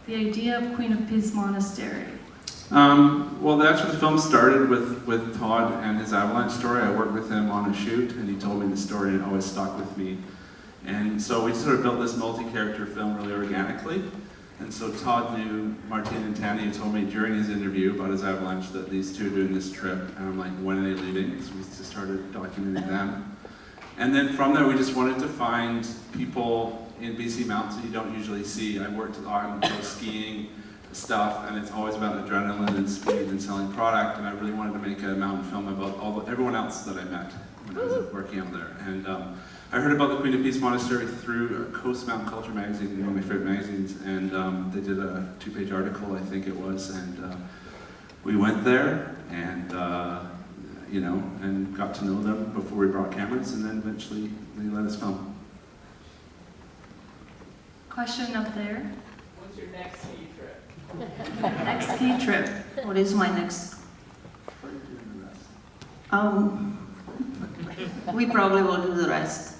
The idea of Queen of Peace Monastery. Well, actually the film started with Todd and his avalanche story. I worked with him on a shoot, and he told me the story, and it always stuck with me. And so we sort of built this multi-character film really organically. And so Todd knew Martina and Tania told me during his interview about his avalanche that these two are doing this trip, and I'm like, when are they leaving? So we just started documenting them. And then from there, we just wanted to find people in BC mountains that you don't usually see. I worked on skiing stuff, and it's always about adrenaline and speed and selling product, and I really wanted to make a mountain film about everyone else that I met when I was working out there. And I heard about the Queen of Peace Monastery through Coast Mountain Culture magazine, one of my favorite magazines, and they did a 2-page article, I think it was, and we went there, and you know, and got to know them before we brought cameras, and then eventually they let us film. Question up there. What's your next ski trip? Next ski trip. What is my next? We probably will do the rest,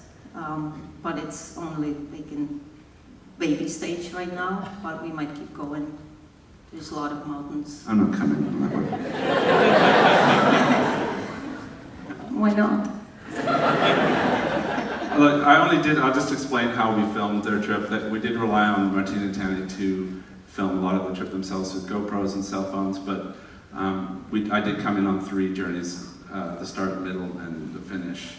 but it's only like in baby stage right now, but we might keep going. There's a lot of mountains. I'm not coming on that one. Why not? Look, I'll just explain how we filmed their trip. That we did rely on Martina and Tania to film a lot of the trip themselves with GoPros and cell phones, but I did come in on 3 journeys, the start, middle, and the finish.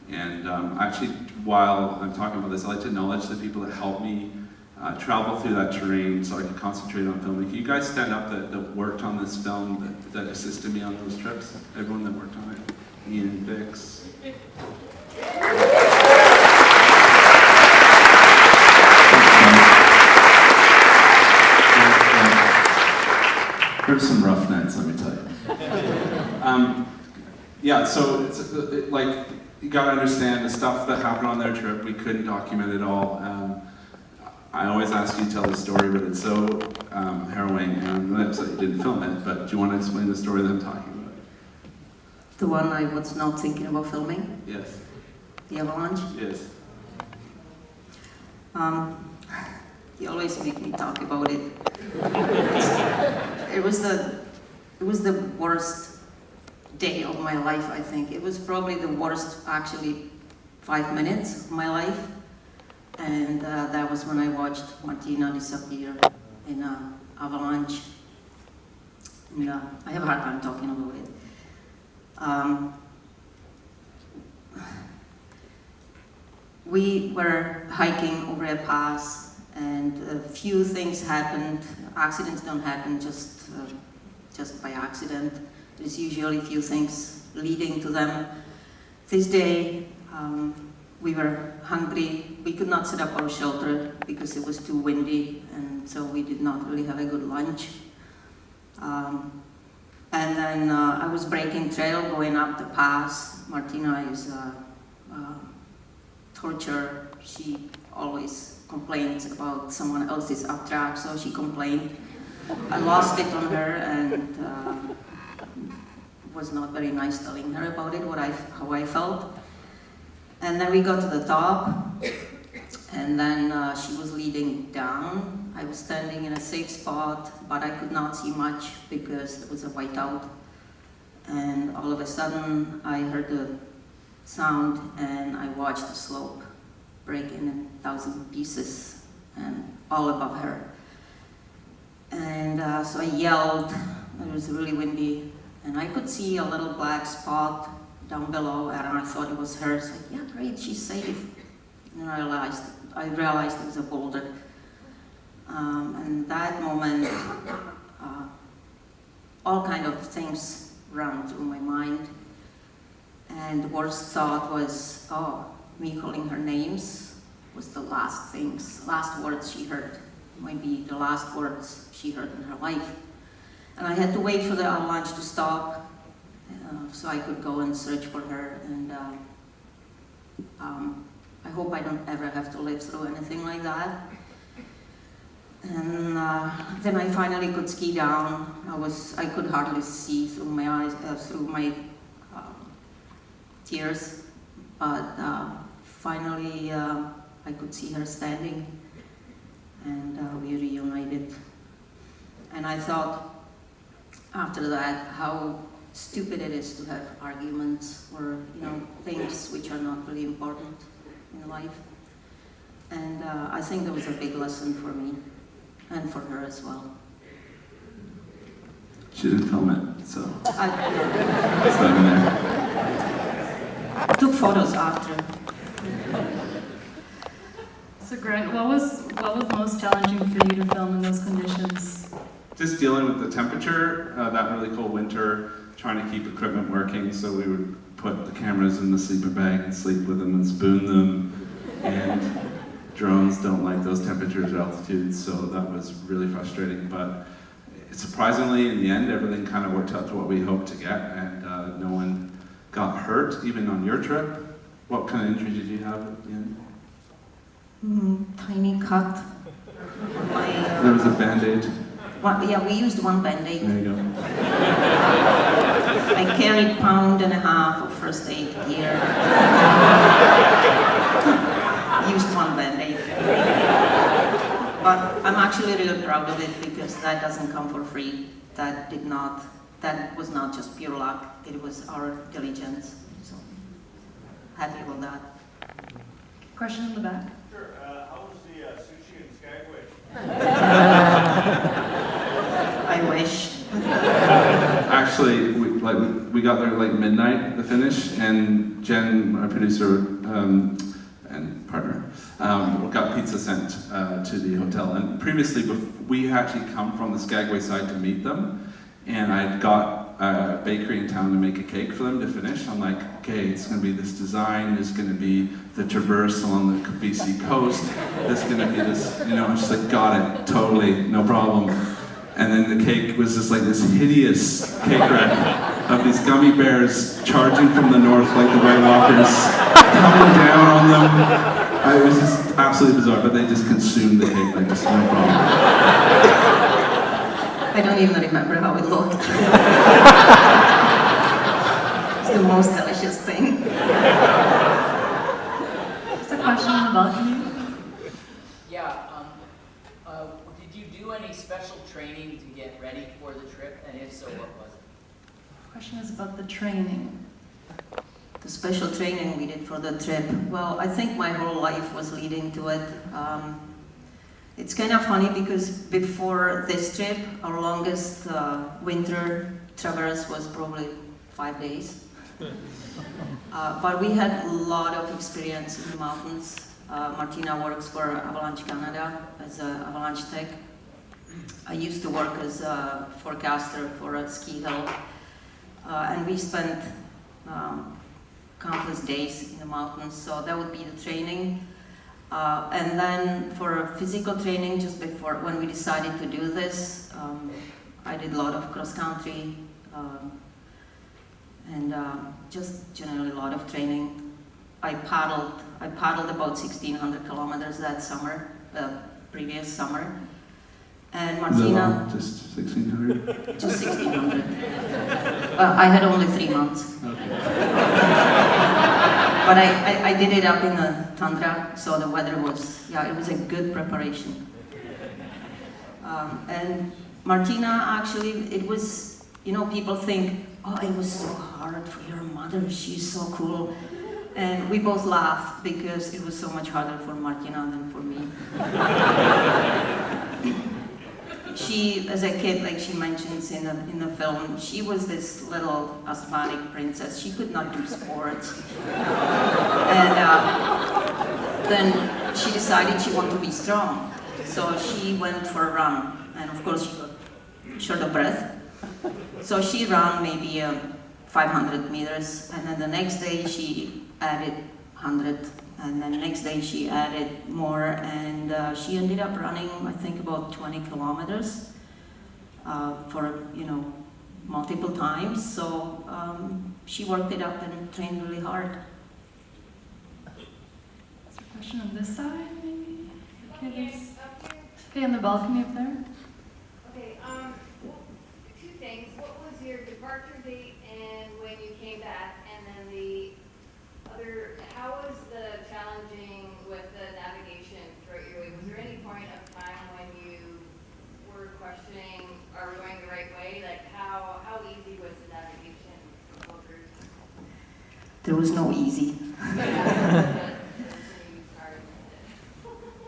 And actually, while I'm talking about this, I'd like to acknowledge the people that helped me travel through that terrain so I could concentrate on filming. Can you guys stand up that worked on this film, that assisted me on those trips? Everyone that worked on it? Ian, Vix. Heard some rough nights, let me tell you. Yeah, so it's like, you gotta understand the stuff that happened on their trip, we couldn't document it all. I always ask you to tell the story, but it's so harrowing, and I'm upset you didn't film it, but do you want to explain the story that I'm talking about? The one I was not thinking about filming? Yes. The avalanche? Yes. You always make me talk about it. It was the worst day of my life, I think. It was probably the worst, actually, 5 minutes of my life. And that was when I watched Martina disappear in an avalanche. And I have a hard time talking about it. We were hiking over a pass, and a few things happened. Accidents don't happen just by accident. There's usually a few things leading to them. This day, we were hungry. We could not set up our shelter because it was too windy, and so we did not really have a good lunch. And then I was breaking trail going up the pass. Martina is a torture. She always complains about someone else's up track, so she complained. I lost it on her, and was not very nice telling her about it, how I felt. And then we got to the top, and then she was leading down. I was standing in a safe spot, but I could not see much because there was a whiteout. And all of a sudden, I heard the sound, and I watched the slope break in 1,000 pieces, and all above her. And so I yelled. It was really windy, and I could see a little black spot down below, and I thought it was her. So yeah, great, she's safe. And I realized it was a boulder. And that moment, all kind of things ran through my mind. And the worst thought was, me calling her names was the last words she heard. Maybe the last words she heard in her life. And I had to wait for the avalanche to stop so I could go and search for her. And I hope I don't ever have to live through anything like that. And then I finally could ski down. I could hardly see through my eyes, through my tears, but finally I could see her standing, and we reunited And I thought, after that, how stupid it is to have arguments or, things which are not really important in life. And I think that was a big lesson for me and for her as well. She didn't film it, so I it's not in there. took photos after. So Grant, what was most challenging for you to film in those conditions? Just dealing with the temperature, that really cold winter, trying to keep equipment working, so we would put the cameras in the sleeper bag and sleep with them and spoon them. And drones don't like those temperatures or altitudes, so that was really frustrating. But surprisingly, in the end, everything kind of worked out to what we hoped to get, and no one got hurt, even on your trip. What kind of injury did you have at the end? Tiny cut on my... There was a Band-Aid. Yeah, we used one Band-Aid. There you go. I carried 1.5 pounds of first aid gear. Used one Band-Aid. But I'm actually really proud of it because that doesn't come for free. That was not just pure luck, it was our diligence. So, happy about that. Question in the back. Sure. How was the sushi in Skagway? I wish. Actually, we got there like midnight, the finish, and Jen, our producer and partner, got pizza sent to the hotel. And previously, we actually come from the Skagway side to meet them, and I'd got a bakery in town to make a cake for them to finish. I'm like, okay, it's going to be this design, it's going to be the traverse along the BC coast, it's going to be this, I'm just like, got it, totally, no problem. And then the cake was just like this hideous cake wreck of these gummy bears charging from the north like the White Walkers, coming down on them. It was just absolutely bizarre, but they just consumed the cake like just no problem. I don't even remember how it looked. It's the most delicious thing. Is there a question in the balcony? Yeah, did you do any special training to get ready for the trip? And if so, what was it? The question is about the training. The special training we did for the trip. Well, I think my whole life was leading to it. It's kind of funny because before this trip, our longest winter traverse was probably 5 days. But we had a lot of experience in the mountains. Martina works for Avalanche Canada as an avalanche tech. I used to work as a forecaster for a ski hill. And we spent countless days in the mountains, so that would be the training. And then for physical training, just before, when we decided to do this, I did a lot of cross-country and just generally a lot of training. I paddled about 1,600 kilometers that summer, previous summer. And Martina... Just 1,600? Just 1,600. I had only 3 months. Okay. But I did it up in the tundra, so the weather was, it was a good preparation. And Martina, actually, it was, people think, oh, it was so hard for your mother, she's so cool. And we both laughed because it was so much harder for Martina than for me. She, as a kid, like she mentions in the film, she was this little asthmatic princess. She could not do sports. And then she decided she wanted to be strong. So she went for a run. And of course, she got short of breath. So she ran maybe 500 meters. And then the next day, she added 100. And then the next day she added more, and she ended up running, I think, about 20 kilometers for, multiple times. So she worked it up and trained really hard. Is there a question on this side, maybe? Okay, Yes, up here. okay, on the balcony up there. Okay, two things. What was your departure date and when you came back? And then the other, how was the challenging with the navigation throughout your way? Was there any point of time when you were questioning there was no easy.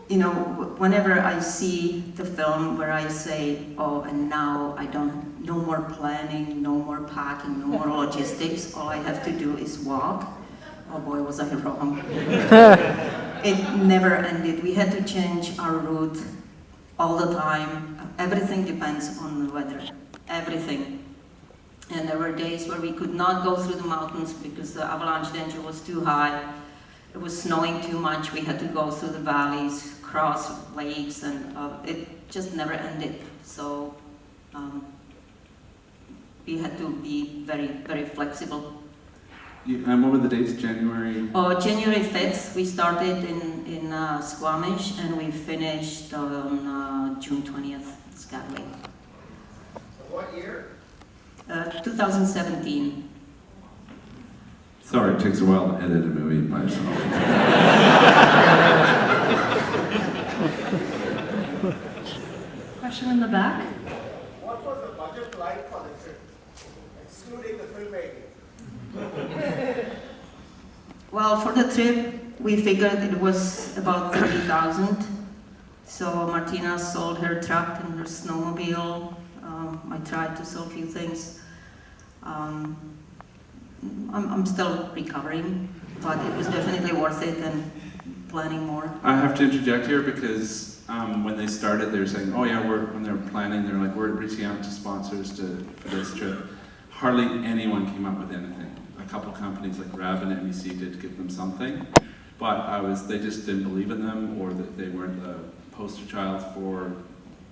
You know, whenever I see the film where I say, oh, and now no more planning, no more packing, no more logistics, all I have to do is walk. Oh boy, was I wrong. It never ended. We had to change our route all the time. Everything depends on the weather, everything. And there were days where we could not go through the mountains because the avalanche danger was too high. It was snowing too much. We had to go through the valleys, cross lakes, and it just never ended. So we had to be very, very flexible. And what were the dates? January? January 5th, we started in Squamish, and we finished on June 20th, Skagway. So what year? 2017. Sorry, it takes a while to edit a movie by yourself. Question in the back? What was the budget like for the trip, excluding the filmmaking? Well, for the trip, we figured it was about 30,000. So Martina sold her truck and her snowmobile. I tried to sell a few things. I'm still recovering, but it was definitely worth it and planning more. I have to interject here because when they started, they were saying, "Oh yeah, when they were planning, they're like, we're reaching out to sponsors for this trip." Hardly anyone came up with anything. A couple companies like Rab and NBC did give them something, but they just didn't believe in them, or that they weren't the poster child for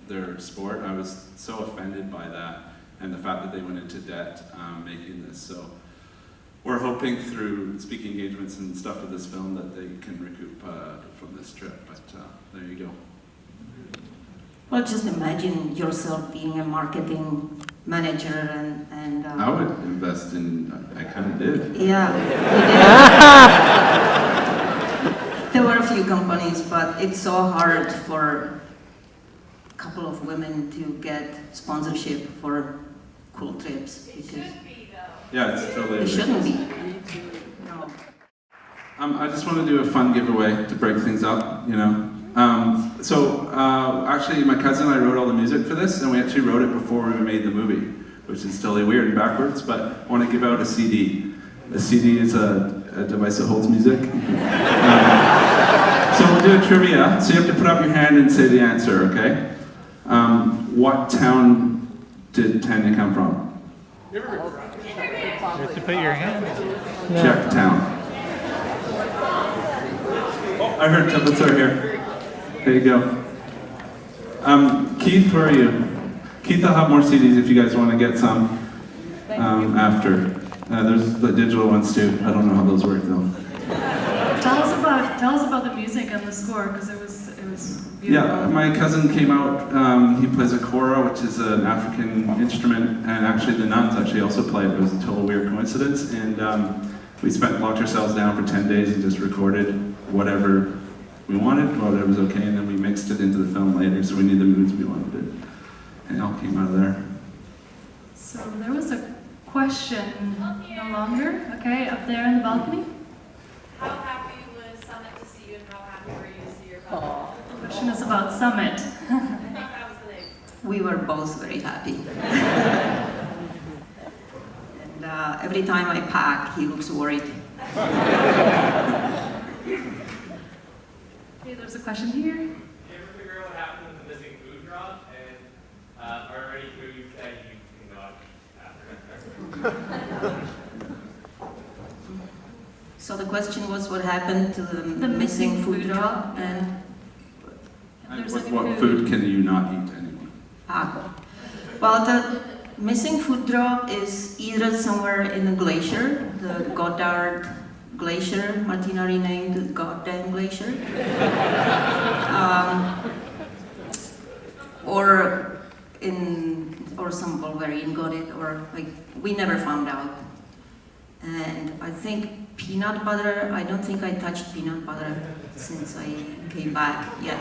their sport. I was so offended by that and the fact that they went into debt making this. So we're hoping through speaking engagements and stuff with this film that they can recoup from this trip, but there you go. Well, just imagine yourself being a marketing manager and I would invest in, I kind of did. yeah, we did. There were a few companies, but it's so hard for a couple of women to get sponsorship for cool trips. It Because should be though. Yeah, it's totally. it shouldn't be. No. I just want to do a fun giveaway to break things up, you know. Actually, my cousin and I wrote all the music for this, and we actually wrote it before we made the movie, which is totally weird and backwards, but I want to give out a CD. A CD is a device that holds music. So we'll do a trivia, so you have to put up your hand and say the answer, okay? What town did Tania come from? You have to put your hand. Czech town. Oh, I heard tablets are here. There you go. Keith, where are you? Keith, I'll have more CDs if you guys want to get some after. There's the digital ones too. I don't know how those work though. Tell us about the music and the score, because it was beautiful. Yeah, my cousin came out. He plays a kora, which is an African instrument, and actually the nuns actually also play it. It was a total weird coincidence, and we locked ourselves down for 10 days and just recorded whatever we wanted, whatever was okay, and then we mixed it into the film later, so we knew the moods we wanted it, and it all came out of there. So there was a question, no longer, okay, up there in the balcony. How happy was Summit to see you, and how happy were you to see your cousin? The question is about Summit. I think that was the name. We were both very happy. And every time I pack, he looks worried. Okay, there's a question here. Did you ever figure out what happened with the missing food drop? And are there any foods that you cannot after? So the question was what happened to the missing food drop, and There's What any food can you not eat anymore? well, the missing food drop is either somewhere in the glacier, the Goddard Glacier, Martina renamed the Goddamn Glacier, or some Bulgarian got it, or like we never found out. And I think peanut butter, I don't think I touched peanut butter since I came back yet.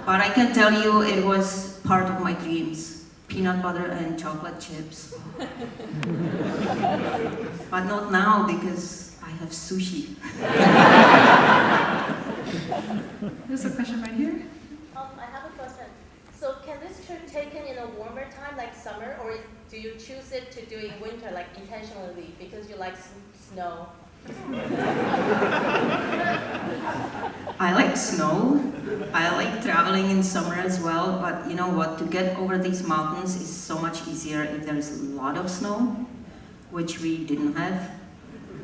But I can tell you it was part of my dreams. peanut butter and chocolate chips. But not now because I have sushi. There's a question right here. I have a question. So can this trip taken in a warmer time, like summer, or do you choose it to do in winter, like intentionally, because you like snow? I like snow. I like traveling in summer as well, but you know what? To get over these mountains is so much easier if there is a lot of snow, which we didn't have.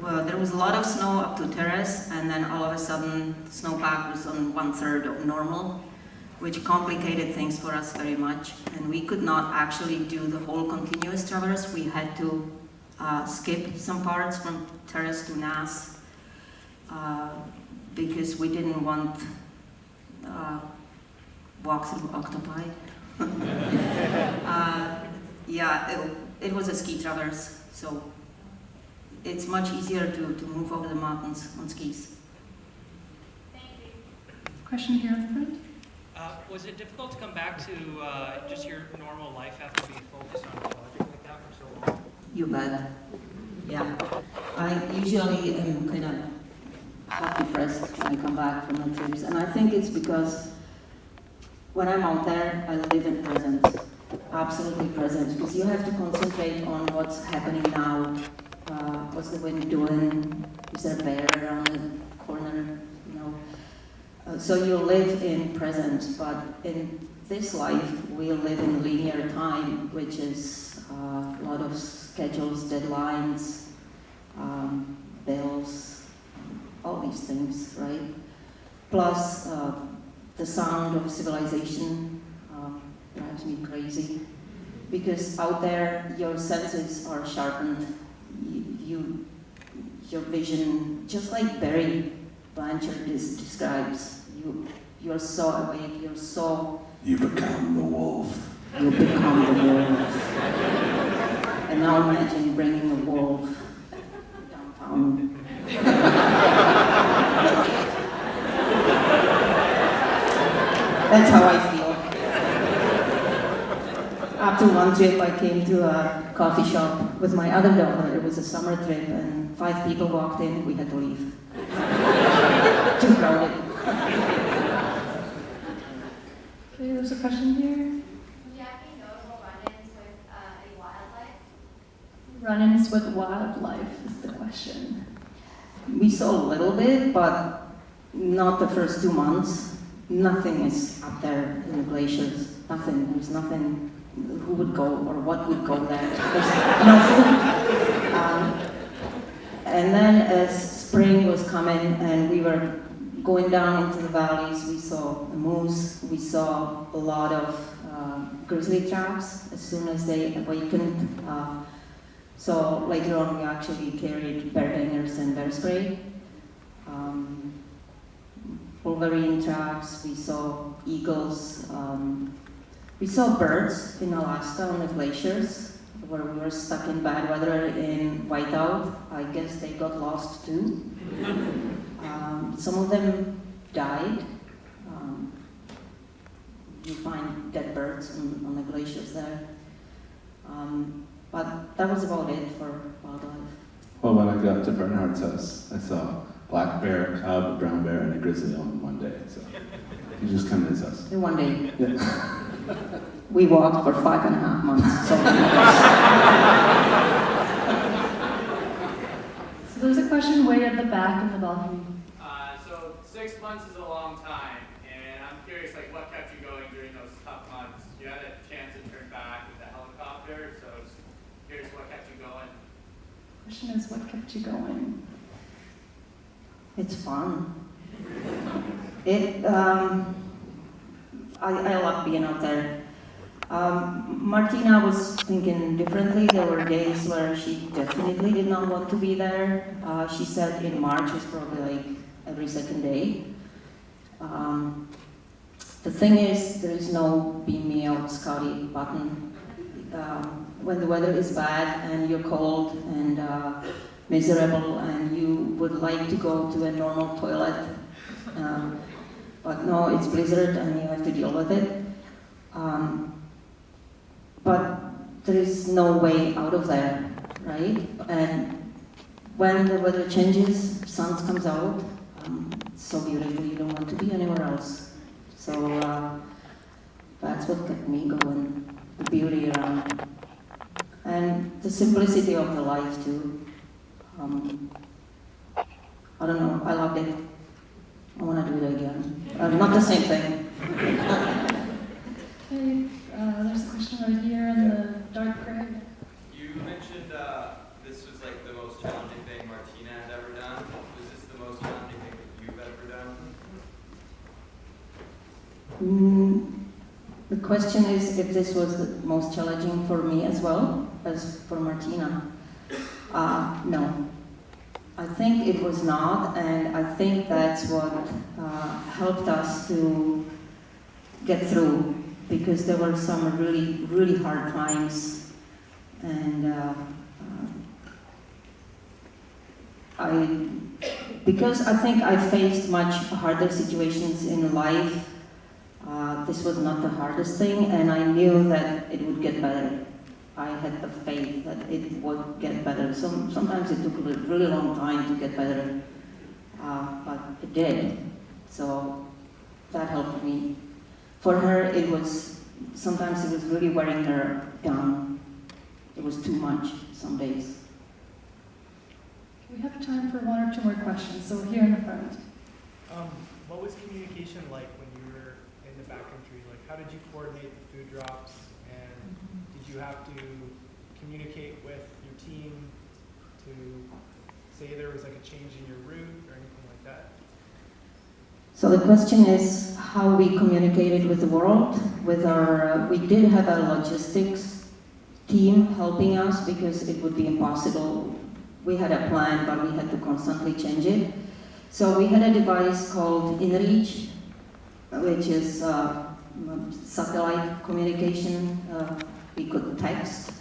Well, there was a lot of snow up to terrace, and then all of a sudden, snowpack was on 1/3 of normal, which complicated things for us very much. And we could not actually do the whole continuous traverse. We had to skip some parts from terrace to Nass because we didn't want walk through octopi. It was a ski traverse, so it's much easier to move over the mountains on skis. Thank you. Question here in the front. Was it difficult to come back to just your normal life after being focused on a project like that for so long? You bet. Yeah. I usually am kind of hot depressed when I come back from my trips, and I think it's because when I'm out there, I live in present, absolutely present, because you have to concentrate on what's happening now. What's the wind doing? Is there a bear around the corner? You know. So you live in present, but in this life, we live in linear time, which is a lot of schedules, deadlines, bills, all these things, right? Plus, the sound of civilization drives me crazy, because out there, your senses are sharpened. Your vision, just like Barry Blanchard describes, you're so awake, You become the wolf. You become the wolf. And now imagine bringing a wolf downtown. That's how I feel. After one trip, I came to a coffee shop with my other daughter. It was a summer trip, and 5 people walked in. We had to leave. Too crowded. Okay, there's a question here. Did you have any notable run-ins with any wildlife? Run-ins with wildlife is the question. We saw a little bit, but not the first 2 months. Nothing is up there in the glaciers. Nothing. There's nothing. Who would go or what would go there? There's no food. And then as spring was coming and we were going down into the valleys, we saw a moose. We saw a lot of grizzly tracks as soon as they awakened. So later on, we actually carried bear bangers and bear spray. Wolverine tracks, we saw eagles, we saw birds in Alaska on the glaciers, where we were stuck in bad weather in whiteout. I guess they got lost too. Some of them died. You find dead birds on the glaciers there. But that was about it for wildlife. Well, when I got to Bernhard's house, I saw black bear, cub, brown bear, and a grizzly all in one day. So you just come to his house. In one day. Yeah. We walked for 5.5 months. So there's a question way at the back in the balcony. So 6 months is a long time, and I'm curious, like, what kept you going during those tough months? You had a chance to turn back with the helicopter, so just curious what kept you going. Question is, what kept you going? It's fun. I love being out there. Martina was thinking differently. There were days where she definitely did not want to be there. She said in March was probably like every second day. The thing is, there is no beam me out Scotty button. When the weather is bad and you're cold and miserable and you would like to go to a normal toilet, but no, it's blizzard and you have to deal with it. but there is no way out of there, right? And when the weather changes, sun comes out, it's so beautiful, you don't want to be anywhere else. So that's what kept me going, the beauty around. And the simplicity of the life too. I don't know, I loved it. I want to do it again. Not the same thing. Okay, there's a question right here in the dark gray. You mentioned this was like the most challenging thing Martina had ever done. Was this the most challenging thing that you've ever done? The question is if this was the most challenging for me as well as for Martina. No. I think it was not, and I think that's what helped us to get through, because there were some really, really hard times, and because I think I faced much harder situations in life, this was not the hardest thing, and I knew that it would get better. I had the faith that it would get better. Sometimes it took a really long time to get better, but it did. So that helped me. For her, sometimes it was really wearing her down. It was too much some days. We have time for one or two more questions, so here in the front. What was communication like when you were in the backcountry? Like, how did you coordinate the food drops? And did you have to communicate with your team to say there was like a change in your route or anything like that? So the question is how we communicated with the world. We did have a logistics team helping us because it would be impossible. We had a plan, but we had to constantly change it. So we had a device called InReach, which is satellite communication. We could text,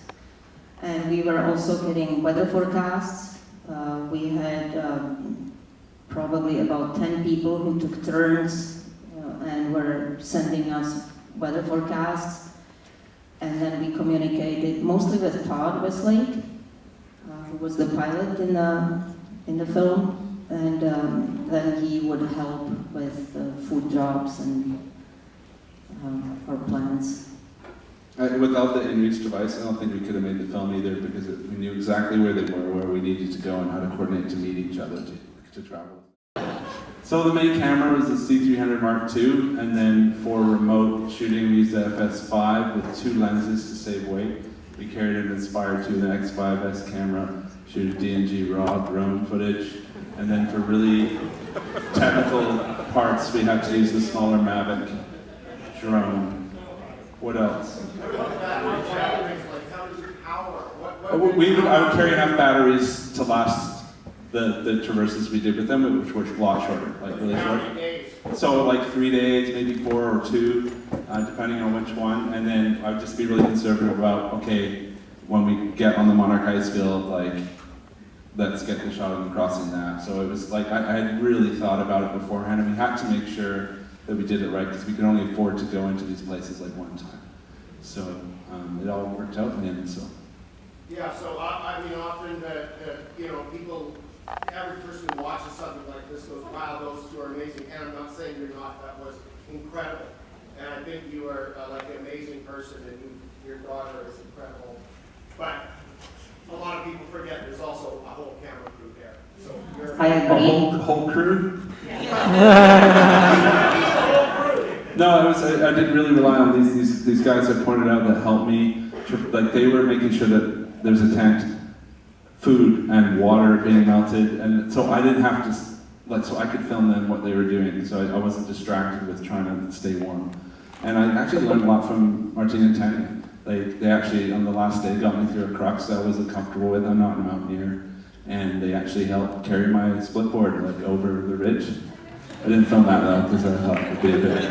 and we were also getting weather forecasts. We had probably about 10 people who took turns and were sending us weather forecasts. And then we communicated mostly with Todd Westlake, who was the pilot in the film, and then he would help with food drops and our plans. Without the InReach device, I don't think we could have made the film either, because we knew exactly where they were, where we needed to go, and how to coordinate to meet each other to travel. So the main camera was the C300 Mark II, and then for remote shooting we used the FS5 with 2 lenses to save weight. We carried an Inspire 2 and an X5S camera, shoot DNG raw drone footage, and then for really technical parts we had to use the smaller Mavic drone. What else? I would carry enough batteries to last the traverses we did with them, which were a lot shorter, like really short. So like 3 days, maybe 4 or 2, depending on which one. And then I would just be really conservative about, okay, when we get on the Monarch ice field, like, let's get the shot of them crossing that. So it was like, I had really thought about it beforehand, and we had to make sure that we did it right, because we could only afford to go into these places like one time. So it all worked out in the end. So. Yeah. So I mean, often people, average person who watches something like this goes, "Wow, those two are amazing." And I'm not saying you're not. That was incredible. And I think you are like an amazing person, and your daughter is incredible. But a lot of people forget there's also a whole camera crew there. So you're a whole crew. No, I didn't really rely on these guys that pointed out that helped me. Like, they were making sure that there's a tent, food and water being melted, and so I didn't have to, so I could film them what they were doing, so I wasn't distracted with trying to stay warm. And I actually learned a lot from Martina and Tania. They actually, on the last day, got me through a crux that I wasn't comfortable with. I'm not a mountaineer, and they actually helped carry my split board over the ridge. I didn't film that though, because I thought it would be a bit